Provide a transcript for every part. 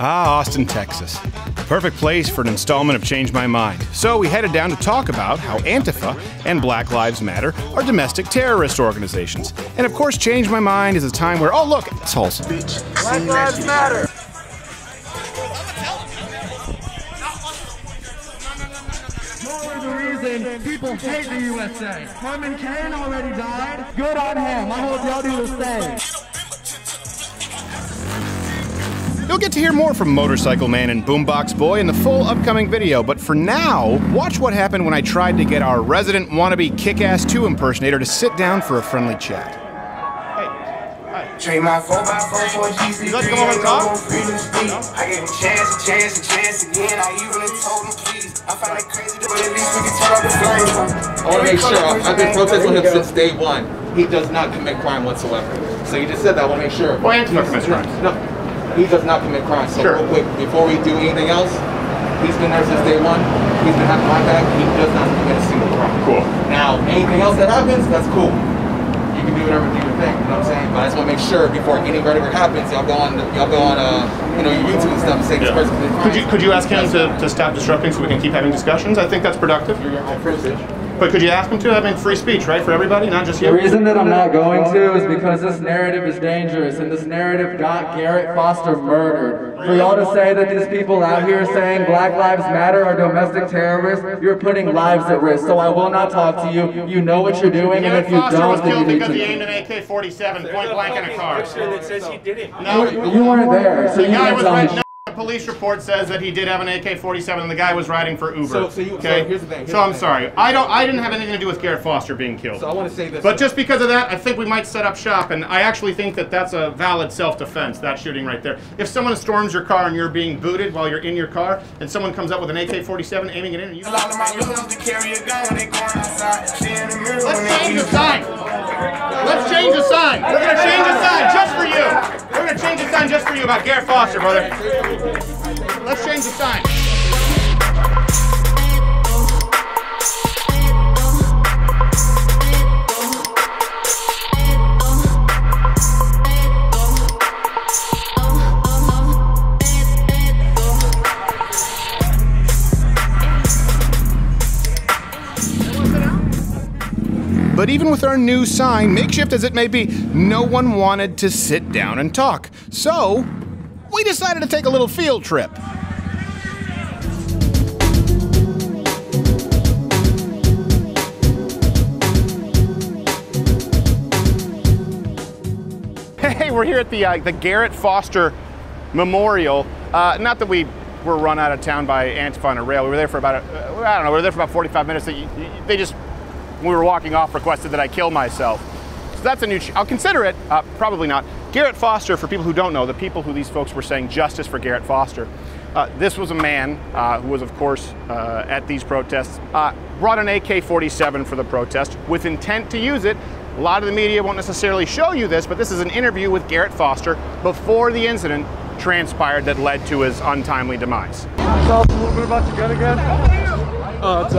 Ah, Austin, Texas. Perfect place for an installment of Change My Mind. So we headed down to talk about how Antifa and Black Lives Matter are domestic terrorist organizations. And of course, Change My Mind is a time where, oh look, it's wholesome. Black Lives Matter. The reason people hate the USA. Herman Cain already died. Good on him. I hope y'all do the same. You'll get to hear more from Motorcycle Man and Boombox Boy in the full upcoming video, but for now, watch what happened when I tried to get our resident wannabe Kick-Ass 2 impersonator to sit down for a friendly chat. Trade my 4x4 for a GC. You like to come over and talk? I gave him chance again. I even told him please. I find it crazy, but at least we can turn off the flames. I want to make sure. I've been protesting him since day one. He does not commit crime whatsoever. So you just said that. I want to make sure. Well, Antifa commits crimes. No, he does not commit crime. So real quick, before we do anything else, he's been there since day one. He's been having my back. He does not commit a single crime. Cool. Now, anything else that happens, that's cool. You can do whatever you think, you know what I'm saying? But I just want to make sure before any whatever happens, y'all go on you know, your YouTube and stuff and say this person did crime. Could you ask him to stop disrupting so we can keep having discussions? I think that's productive. You're your own privilege. But could you ask him to? I mean, free speech, right, for everybody, not just you? The reason that I'm not going to is because this narrative is dangerous, and this narrative got Garrett Foster murdered. For y'all to say that these people out here saying Black Lives Matter are domestic terrorists, you're putting lives at risk. So I will not talk to you. You know what you're doing, and if you don't, then you need to. Because he aimed an AK-47 point blank in a car. That says he did it. No, you weren't there, so you can't tell me. The police report says that he did have an AK-47 and the guy was riding for Uber. So here's the thing. So I'm sorry. I didn't have anything to do with Garrett Foster being killed. So I want to say this. But just because of that, I think we might set up shop, and I actually think that that's a valid self-defense, that shooting right there. If someone storms your car and you're being booted while you're in your car, and someone comes up with an AK-47 aiming it in, and you... Let's change the sign. Let's change the sign. We're going to change the sign just for you. We're going to change the sign just for you about Garrett Foster, brother. Let's change the sign. But even with our new sign, makeshift as it may be, no one wanted to sit down and talk. So, we decided to take a little field trip. Hey, we're here at the Garrett Foster Memorial. Not that we were run out of town by Antifa on a rail. We were there for about, I don't know, we were there for about 45 minutes. They just, when we were walking off, requested that I kill myself. So that's a new, I'll consider it, probably not. Garrett Foster, for people who don't know, the people who these folks were saying justice for Garrett Foster, this was a man who was, of course, at these protests, brought an AK-47 for the protest with intent to use it. A lot of the media won't necessarily show you this, but this is an interview with Garrett Foster before the incident transpired that led to his untimely demise. Tell us a little bit about your gun again. Oh, it's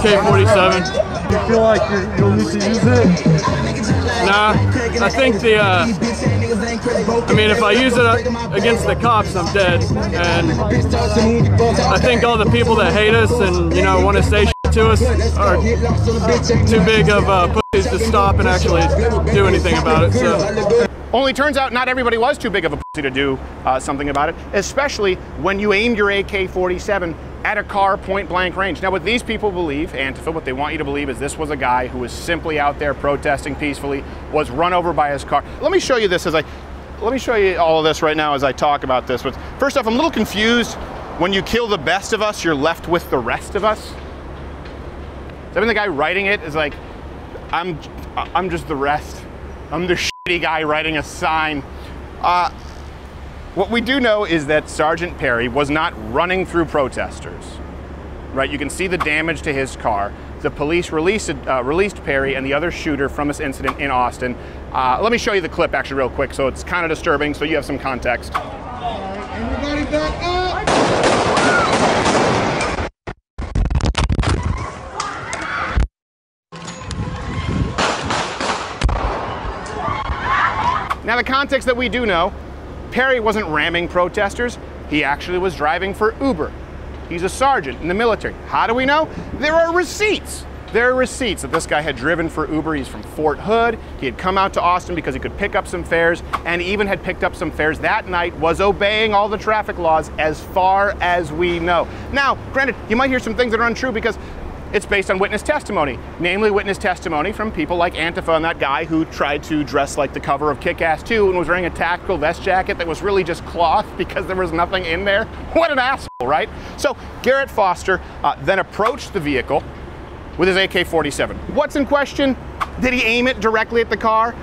AK-47. You feel like you'll need to use it? Nah, I think I mean, if I use it against the cops, I'm dead. And I think all the people that hate us and, you know, want to say shit to us are too big of pussies to stop and actually do anything about it, so. Only turns out not everybody was too big of a pussy to do something about it, especially when you aimed your AK-47 at a car point blank range. Now what these people believe, Antifa, what they want you to believe is this was a guy who was simply out there protesting peacefully, was run over by his car. Let me show you this let me show you all of this right now as I talk about this. But first off, I'm a little confused. When you kill the best of us, you're left with the rest of us. I mean, the guy writing it is like, I'm just the rest. I'm the shitty guy writing a sign. What we do know is that Sergeant Perry was not running through protesters, right? You can see the damage to his car. The police released Perry and the other shooter from this incident in Austin. Let me show you the clip actually real quick, so it's kind of disturbing, so you have some context. Everybody back up! Now the context that we do know Perry wasn't ramming protesters. He actually was driving for Uber. He's a sergeant in the military. How do we know? There are receipts. There are receipts that this guy had driven for Uber. He's from Fort Hood. He had come out to Austin because he could pick up some fares, and even had picked up some fares that night, was obeying all the traffic laws as far as we know. Now, granted, you might hear some things that are untrue because it's based on witness testimony, namely witness testimony from people like Antifa and that guy who tried to dress like the cover of Kick-Ass 2 and was wearing a tactical vest jacket that was really just cloth because there was nothing in there. What an asshole, right? So Garrett Foster then approached the vehicle with his AK-47. What's in question? Did he aim it directly at the car?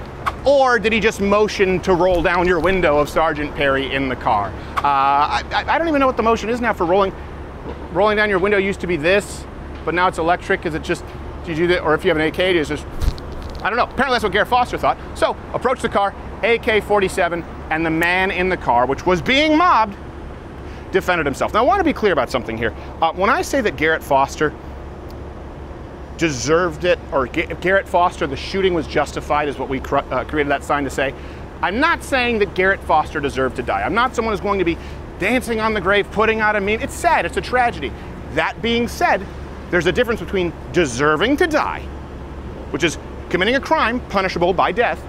Or did he just motion to roll down your window of Sergeant Perry in the car? I don't even know what the motion is now for rolling down your window. Used to be this, but now it's electric. Is it just, do you do that? Or if you have an AK, it's just, I don't know. Apparently that's what Garrett Foster thought. So approached the car, AK-47, and the man in the car, which was being mobbed, defended himself. Now I want to be clear about something here. When I say that Garrett Foster deserved it, or Garrett Foster, the shooting was justified, is what we created that sign to say. I'm not saying that Garrett Foster deserved to die. I'm not someone who's going to be dancing on the grave, putting out a meme. It's sad, it's a tragedy. That being said, there's a difference between deserving to die, which is committing a crime punishable by death,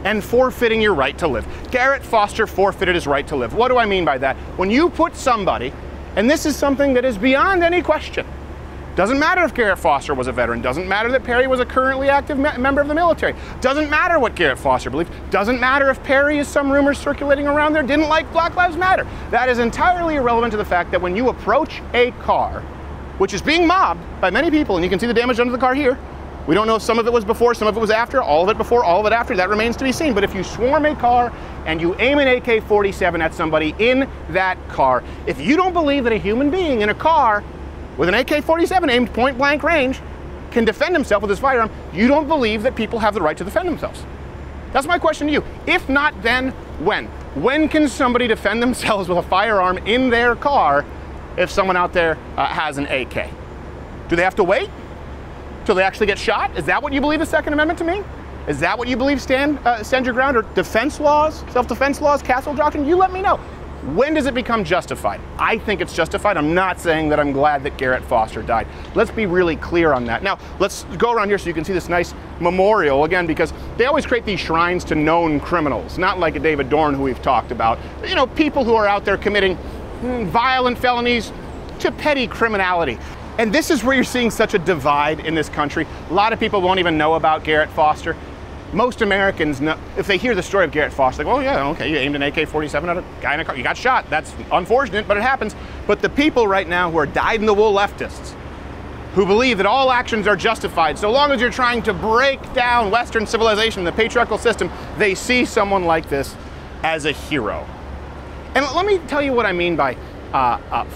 and forfeiting your right to live. Garrett Foster forfeited his right to live. What do I mean by that? When you put somebody, and this is something that is beyond any question, doesn't matter if Garrett Foster was a veteran, doesn't matter that Perry was a currently active member of the military, doesn't matter what Garrett Foster believed, doesn't matter if Perry, is some rumors circulating around there, didn't like Black Lives Matter. That is entirely irrelevant to the fact that when you approach a car, which is being mobbed by many people, and you can see the damage under the car here. We don't know if some of it was before, some of it was after, all of it before, all of it after, that remains to be seen. But if you swarm a car and you aim an AK-47 at somebody in that car, if you don't believe that a human being in a car with an AK-47 aimed point blank range can defend himself with his firearm, you don't believe that people have the right to defend themselves. That's my question to you. If not, then when? When can somebody defend themselves with a firearm in their car if someone out there has an AK? Do they have to wait till they actually get shot? Is that what you believe the Second Amendment to mean? Is that what you believe stand your ground, or defense laws, self-defense laws, castle doctrine? You let me know. When does it become justified? I think it's justified. I'm not saying that I'm glad that Garrett Foster died. Let's be really clear on that. Now, let's go around here so you can see this nice memorial, again, because they always create these shrines to known criminals, not like a David Dorn who we've talked about. You know, people who are out there committing violent felonies to petty criminality. And this is where you're seeing such a divide in this country. A lot of people won't even know about Garrett Foster. Most Americans know, if they hear the story of Garrett Foster, like, well, yeah, okay, you aimed an AK-47 at a guy in a car, you got shot. That's unfortunate, but it happens. But the people right now who are dyed-in-the-wool leftists, who believe that all actions are justified, so long as you're trying to break down Western civilization, the patriarchal system, they see someone like this as a hero. And let me tell you what I mean by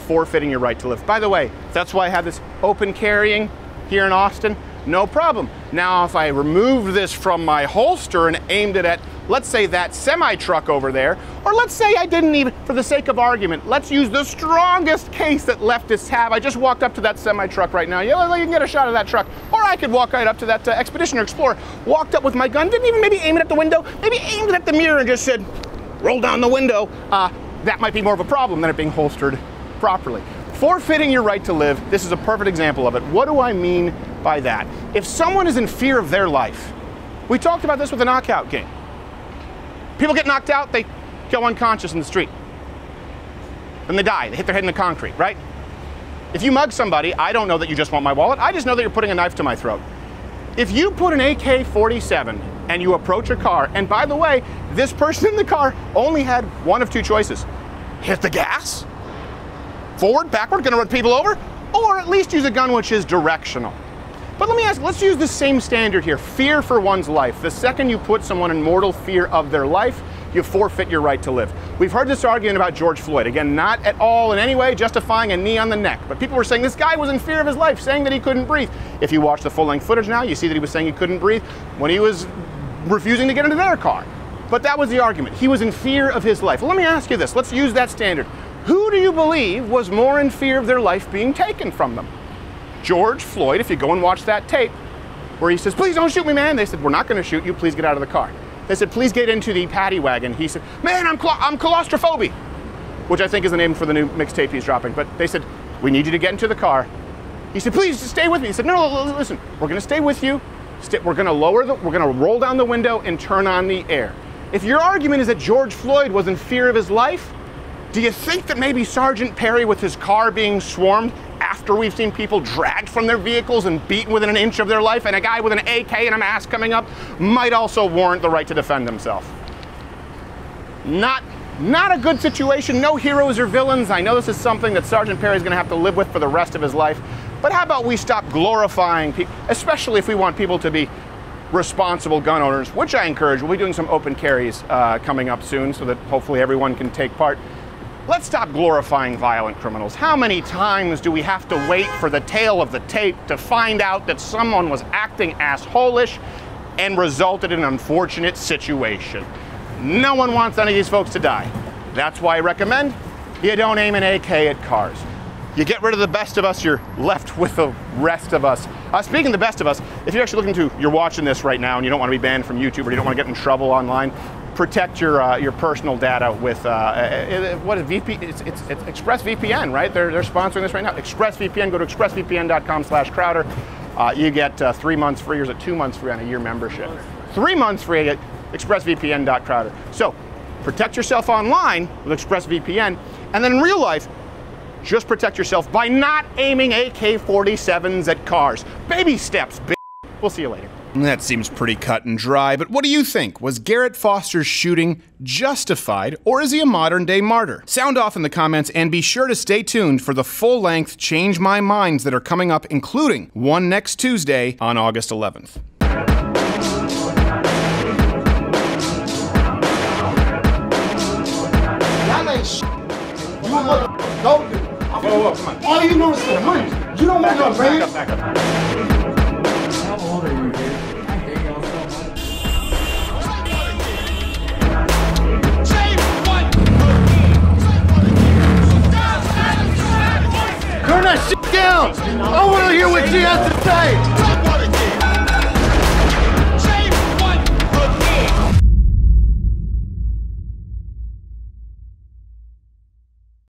forfeiting your right to live. By the way, that's why I have this open carrying here in Austin. No problem. Now, if I removed this from my holster and aimed it at, let's say, that semi-truck over there, or let's say I didn't even, for the sake of argument, let's use the strongest case that leftists have. I just walked up to that semi-truck right now. Yeah, you can get a shot of that truck. Or I could walk right up to that Expedition or Explorer, walked up with my gun, didn't even maybe aim it at the window, maybe aimed it at the mirror and just said, roll down the window. That might be more of a problem than it being holstered properly. Forfeiting your right to live, this is a perfect example of it. What do I mean by that? If someone is in fear of their life, we talked about this with the knockout game. People get knocked out, they go unconscious in the street. Then they die, they hit their head in the concrete, right? If you mug somebody, I don't know that you just want my wallet, I just know that you're putting a knife to my throat. If you put an AK-47 and you approach a car, and by the way, this person in the car only had one of two choices. Hit the gas, forward, backward, gonna run people over, or at least use a gun which is directional. But let me ask, let's use the same standard here, fear for one's life. The second you put someone in mortal fear of their life, you forfeit your right to live. We've heard this argument about George Floyd. Again, not at all in any way justifying a knee on the neck, but people were saying this guy was in fear of his life, saying that he couldn't breathe. If you watch the full-length footage now, you see that he was saying he couldn't breathe when he was refusing to get into their car. But that was the argument. He was in fear of his life. Well, let me ask you this. Let's use that standard. Who do you believe was more in fear of their life being taken from them? George Floyd, if you go and watch that tape, where he says, please don't shoot me, man. They said, we're not going to shoot you. Please get out of the car. They said, please get into the paddy wagon. He said, man, I'm claustrophobic, which I think is the name for the new mixtape he's dropping. But they said, we need you to get into the car. He said, please stay with me. He said, no, listen, we're gonna stay with you. We're gonna roll down the window and turn on the air. If your argument is that George Floyd was in fear of his life, do you think that maybe Sergeant Perry, with his car being swarmed after we've seen people dragged from their vehicles and beaten within an inch of their life, and a guy with an AK and a mask coming up, might also warrant the right to defend himself? Not a good situation. No heroes or villains. I know this is something that Sergeant Perry is going to have to live with for the rest of his life. But how about we stop glorifying people, especially if we want people to be responsible gun owners, which I encourage. We'll be doing some open carries coming up soon so that hopefully everyone can take part. Let's stop glorifying violent criminals. How many times do we have to wait for the tail of the tape to find out that someone was acting asshole-ish and resulted in an unfortunate situation? No one wants any of these folks to die. That's why I recommend you don't aim an AK at cars. You get rid of the best of us, you're left with the rest of us. Speaking of the best of us, if you're actually you're watching this right now and you don't want to be banned from YouTube or you don't want to get in trouble online, protect your personal data with what is VP? It's ExpressVPN, right? They're sponsoring this right now. ExpressVPN. Go to expressvpn.com/Crowder. You get 3 months free, or is it 2 months free on a year membership? 3 months free at expressvpn.crowder. So protect yourself online with ExpressVPN, and then in real life, just protect yourself by not aiming AK-47s at cars. Baby steps, bitch. We'll see you later. That seems pretty cut and dry, but what do you think? Was Garrett Foster's shooting justified, or is he a modern-day martyr? Sound off in the comments, and be sure to stay tuned for the full-length Change My Minds that are coming up, including one next Tuesday on August 11th. Y'all ain't shit. You motherfuckers don't do it. Whoa, come on. All you know is the money. You don't want no man. Back up. How old are you, dude? I hate y'all so much. Turn that shit down. I want to hear what she has to say.